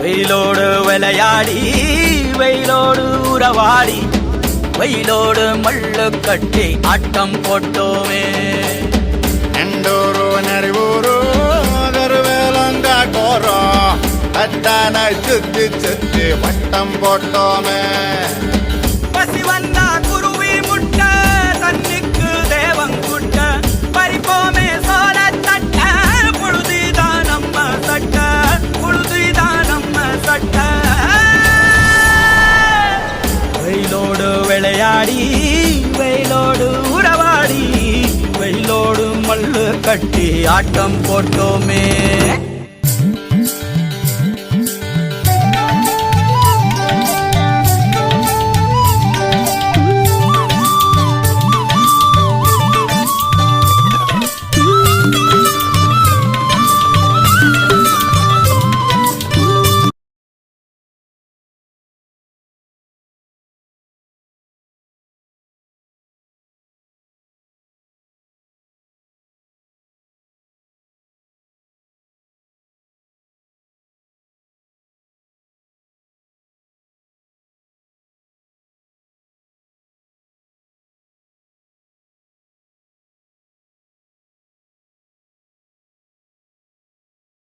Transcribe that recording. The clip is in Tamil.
வெயிலோடு விளையாடி வெயிலோடு உறவாடி வெயிலோடு மல்லு கட்டி ஆட்டம் போட்டோமே. எண்டூரு நெறிவூரு கருவேலங்காட்டோரம் அத்தானை சுத்தி சுத்தி வட்டம் போட்டோமே. பசி வந்தா குருவி முட்ட தண்ணிக்கு தேவங்குட்ட பறிப்போமே சோழ தட்ட புழுதிதான் நம்ம சட்ட புழுதிதான் நம்ம சட்ட. வெயிலோடு விளையாடி வெயிலோடு உறவாடி வெயிலோடு மல்லு கட்டி ஆட்டம் போட்டோமே.